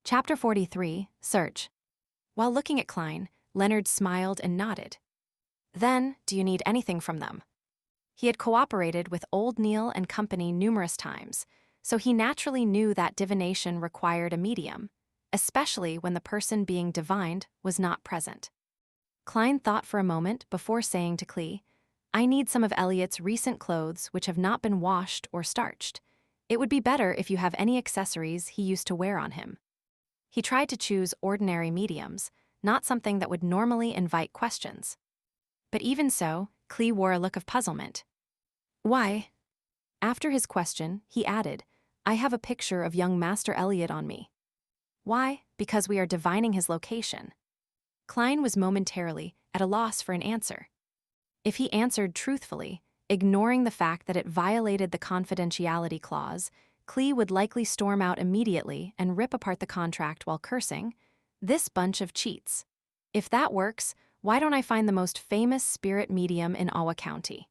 Chapter 43, Search. While looking at Klein, Leonard smiled and nodded. Then, do you need anything from them? He had cooperated with Old Neil and Company numerous times, so he naturally knew that divination required a medium, especially when the person being divined was not present. Klein thought for a moment before saying to Klee, I need some of Elliot's recent clothes which have not been washed or starched. It would be better if you have any accessories he used to wear on him. He tried to choose ordinary mediums, not something that would normally invite questions. But even so, Klee wore a look of puzzlement. Why? After his question, he added, I have a picture of young Master Elliot on me. Why? Because we are divining his location. Klein was momentarily at a loss for an answer. If he answered truthfully, ignoring the fact that it violated the confidentiality clause, Klee would likely storm out immediately and rip apart the contract while cursing, this bunch of cheats. If that works, why don't I find the most famous spirit medium in Awa County?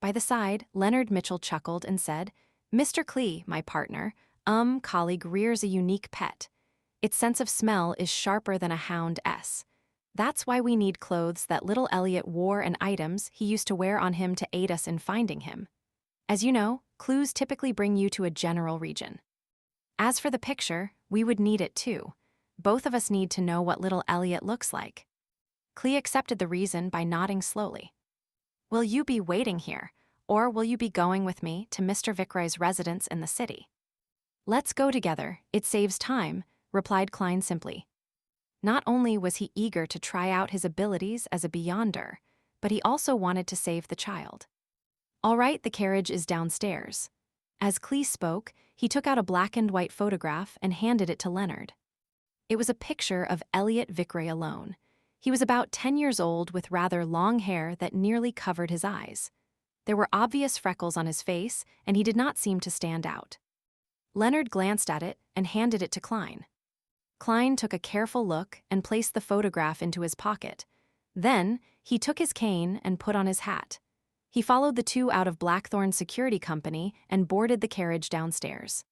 By the side, Leonard Mitchell chuckled and said, Mr. Klee, my partner, colleague rears a unique pet. Its sense of smell is sharper than a hound's. That's why we need clothes that little Elliot wore and items he used to wear on him to aid us in finding him. As you know, clues typically bring you to a general region. As for the picture, we would need it too. Both of us need to know what little Elliot looks like. Klee accepted the reason by nodding slowly. Will you be waiting here, or will you be going with me to Mr. Vickroy's residence in the city? Let's go together, it saves time, replied Klein simply. Not only was he eager to try out his abilities as a beyonder, but he also wanted to save the child. All right, the carriage is downstairs. As Klee spoke, he took out a black and white photograph and handed it to Leonard. It was a picture of Elliot Vickroy alone. He was about 10 years old with rather long hair that nearly covered his eyes. There were obvious freckles on his face, and he did not seem to stand out. Leonard glanced at it and handed it to Klein. Klein took a careful look and placed the photograph into his pocket. Then, he took his cane and put on his hat. He followed the two out of Blackthorn Security Company and boarded the carriage downstairs.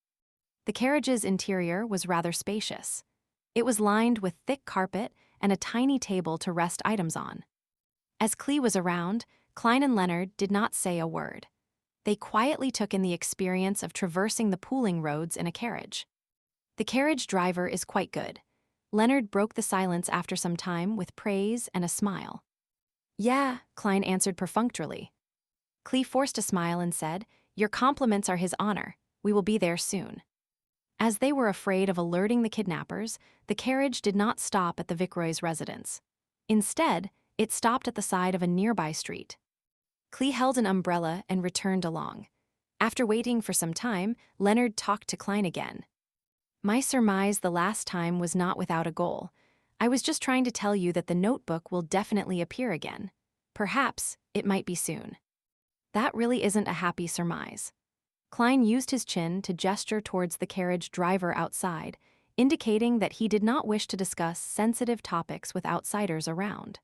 The carriage's interior was rather spacious. It was lined with thick carpet and a tiny table to rest items on. As Klee was around, Klein and Leonard did not say a word. They quietly took in the experience of traversing the pooling roads in a carriage. The carriage driver is quite good. Leonard broke the silence after some time with praise and a smile. Yeah, Klein answered perfunctorily. Klee forced a smile and said, Your compliments are his honor. We will be there soon. As they were afraid of alerting the kidnappers, the carriage did not stop at the Vickroy's residence. Instead, it stopped at the side of a nearby street. Klee held an umbrella and returned along. After waiting for some time, Leonard talked to Klein again. My surmise the last time was not without a goal. I was just trying to tell you that the notebook will definitely appear again. Perhaps it might be soon. That really isn't a happy surmise. Klein used his chin to gesture towards the carriage driver outside, indicating that he did not wish to discuss sensitive topics with outsiders around.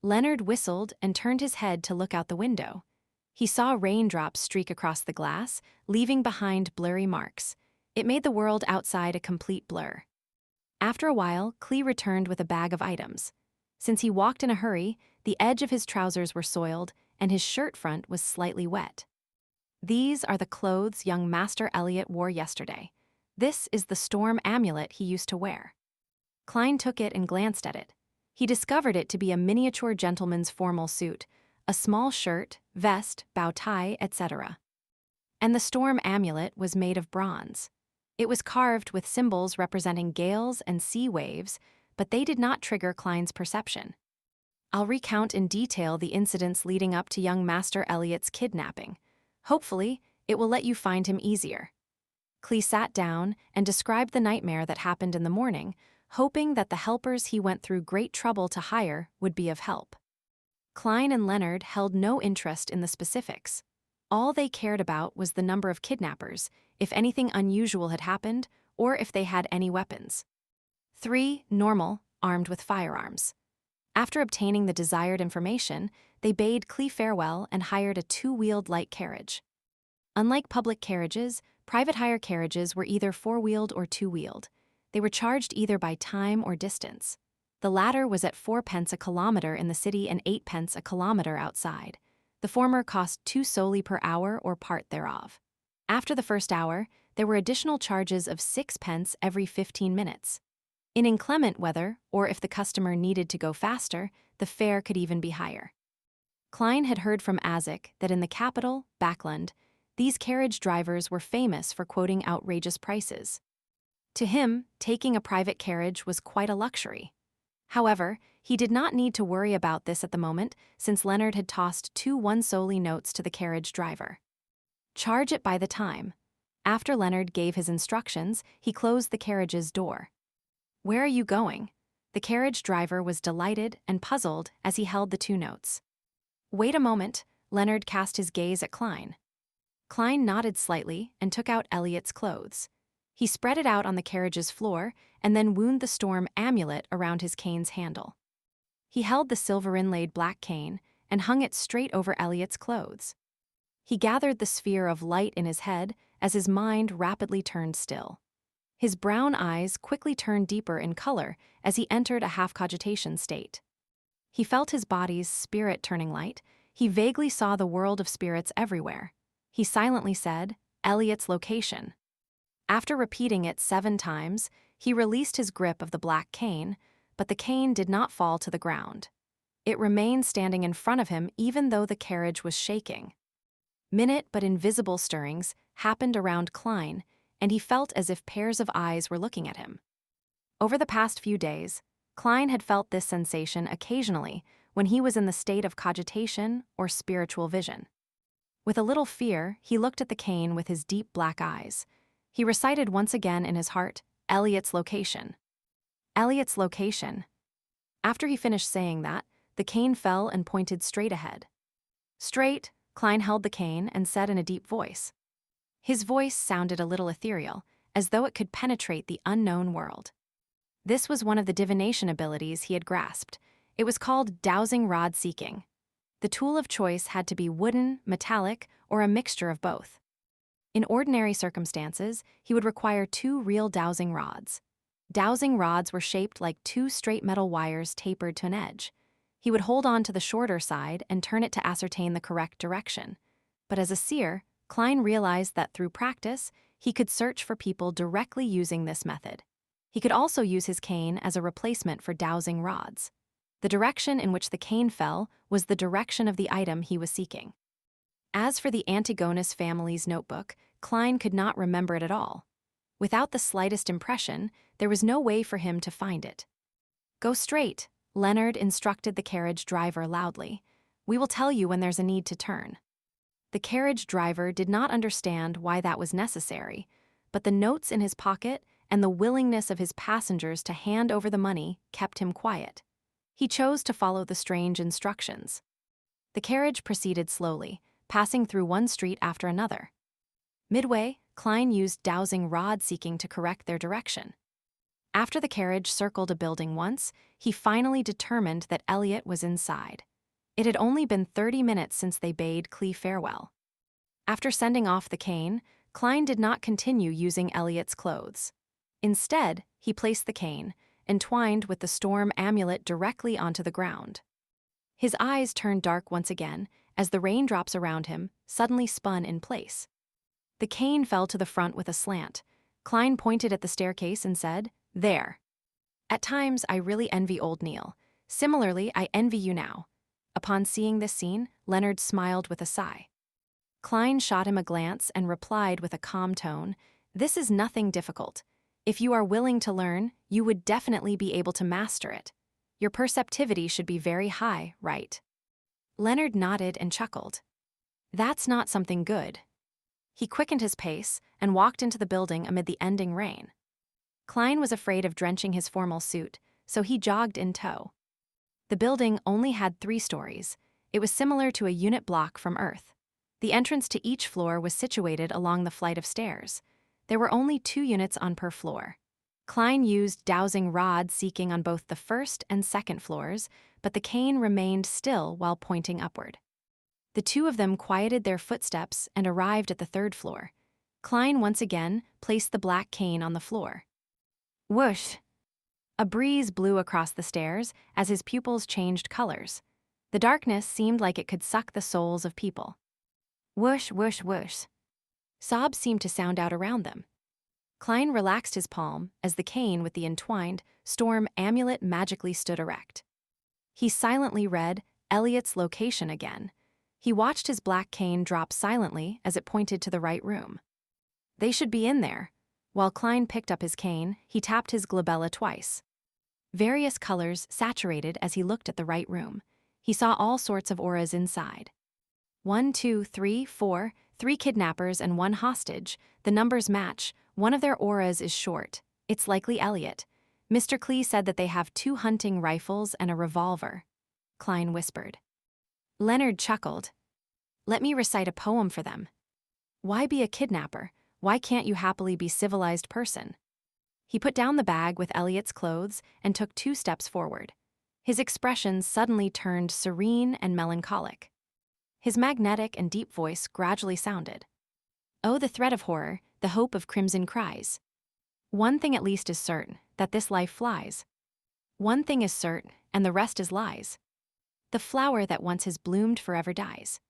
Leonard whistled and turned his head to look out the window. He saw raindrops streak across the glass, leaving behind blurry marks. It made the world outside a complete blur. After a while, Klee returned with a bag of items. Since he walked in a hurry, the edge of his trousers were soiled, and his shirt front was slightly wet. These are the clothes young Master Elliot wore yesterday. This is the storm amulet he used to wear. Klein took it and glanced at it. He discovered it to be a miniature gentleman's formal suit, a small shirt, vest, bow tie, etc. And the storm amulet was made of bronze. It was carved with symbols representing gales and sea waves, but they did not trigger Klein's perception. I'll recount in detail the incidents leading up to young Master Elliot's kidnapping. Hopefully, it will let you find him easier. Klee sat down and described the nightmare that happened in the morning, hoping that the helpers he went through great trouble to hire would be of help. Klein and Leonard held no interest in the specifics. All they cared about was the number of kidnappers, if anything unusual had happened, or if they had any weapons. 3, normal, armed with firearms. After obtaining the desired information, they bade Klee farewell and hired a 2-wheeled light carriage. Unlike public carriages, private hire carriages were either 4-wheeled or 2-wheeled. they were charged either by time or distance. The latter was at 4 pence a kilometer in the city and 8 pence a kilometer outside. The former cost 2 soldi per hour or part thereof. After the first hour, there were additional charges of 6 pence every 15 minutes. In inclement weather, or if the customer needed to go faster, the fare could even be higher. Klein had heard from Azek that in the capital, Backland, these carriage drivers were famous for quoting outrageous prices. To him, taking a private carriage was quite a luxury. However, he did not need to worry about this at the moment, since Leonard had tossed 2 1 soldi notes to the carriage driver. Charge it by the time. After Leonard gave his instructions, he closed the carriage's door. Where are you going? The carriage driver was delighted and puzzled as he held the 2 notes. Wait a moment, Leonard cast his gaze at Klein. Klein nodded slightly and took out Elliot's clothes. He spread it out on the carriage's floor and then wound the storm amulet around his cane's handle. He held the silver-inlaid black cane and hung it straight over Elliot's clothes. He gathered the sphere of light in his head as his mind rapidly turned still. His brown eyes quickly turned deeper in color as he entered a half-cogitation state. He felt his body's spirit turning light. He vaguely saw the world of spirits everywhere. He silently said, "Elliot's location." After repeating it 7 times, he released his grip of the black cane, but the cane did not fall to the ground. It remained standing in front of him even though the carriage was shaking. Minute but invisible stirrings happened around Klein, and he felt as if pairs of eyes were looking at him. Over the past few days, Klein had felt this sensation occasionally when he was in the state of cogitation or spiritual vision. With a little fear, he looked at the cane with his deep black eyes. He recited once again in his heart, "Elliot's location." Elliot's location. After he finished saying that, the cane fell and pointed straight ahead. Straight, Klein held the cane and said in a deep voice. His voice sounded a little ethereal, as though it could penetrate the unknown world. This was one of the divination abilities he had grasped. It was called dowsing rod seeking. The tool of choice had to be wooden, metallic, or a mixture of both. In ordinary circumstances, he would require 2 real dowsing rods. Dowsing rods were shaped like 2 straight metal wires tapered to an edge. He would hold on to the shorter side and turn it to ascertain the correct direction. But as a seer, Klein realized that through practice, he could search for people directly using this method. He could also use his cane as a replacement for dowsing rods. The direction in which the cane fell was the direction of the item he was seeking. As for the Antigonus family's notebook, Klein could not remember it at all. Without the slightest impression, there was no way for him to find it. "Go straight," Leonard instructed the carriage driver loudly. "We will tell you when there's a need to turn." The carriage driver did not understand why that was necessary, but the notes in his pocket and the willingness of his passengers to hand over the money kept him quiet. He chose to follow the strange instructions. The carriage proceeded slowly, passing through one street after another. Midway, Klein used dowsing rod seeking to correct their direction. After the carriage circled a building once, he finally determined that Elliot was inside. It had only been 30 minutes since they bade Clee farewell. After sending off the cane, Klein did not continue using Elliot's clothes. Instead, he placed the cane, entwined with the storm amulet, directly onto the ground. His eyes turned dark once again as the raindrops around him suddenly spun in place. The cane fell to the front with a slant. Klein pointed at the staircase and said, "There." At times, I really envy old Neil. Similarly, I envy you now. Upon seeing this scene, Leonard smiled with a sigh. Klein shot him a glance and replied with a calm tone, "This is nothing difficult. If you are willing to learn, you would definitely be able to master it. Your perceptivity should be very high, right?" Leonard nodded and chuckled. "That's not something good." He quickened his pace and walked into the building amid the ending rain. Klein was afraid of drenching his formal suit, so he jogged in tow. The building only had 3 stories. It was similar to a unit block from Earth. The entrance to each floor was situated along the flight of stairs. There were only 2 units on per floor. Klein used dowsing rod seeking on both the first and second floors, but the cane remained still while pointing upward. The 2 of them quieted their footsteps and arrived at the 3rd floor. Klein once again placed the black cane on the floor. Whoosh! A breeze blew across the stairs as his pupils changed colors. The darkness seemed like it could suck the souls of people. Whoosh, whoosh, whoosh. Sobs seemed to sound out around them. Klein relaxed his palm as the cane with the entwined storm amulet magically stood erect. He silently read Elliot's location again. He watched his black cane drop silently as it pointed to the right room. They should be in there. While Klein picked up his cane, he tapped his glabella twice. Various colors saturated as he looked at the right room. He saw all sorts of auras inside. 1, 2, 3, 4, 3 kidnappers and 1 hostage. The numbers match. One of their auras is short. It's likely Elliot. Mr. Klee said that they have 2 hunting rifles and a revolver. Klein whispered. Leonard chuckled. Let me recite a poem for them. Why be a kidnapper? Why can't you happily be civilized person? He put down the bag with Elliot's clothes and took 2 steps forward. His expression suddenly turned serene and melancholic. His magnetic and deep voice gradually sounded. Oh, the threat of horror, the hope of crimson cries. One thing at least is certain, that this life flies. One thing is certain, and the rest is lies. The flower that once has bloomed forever dies.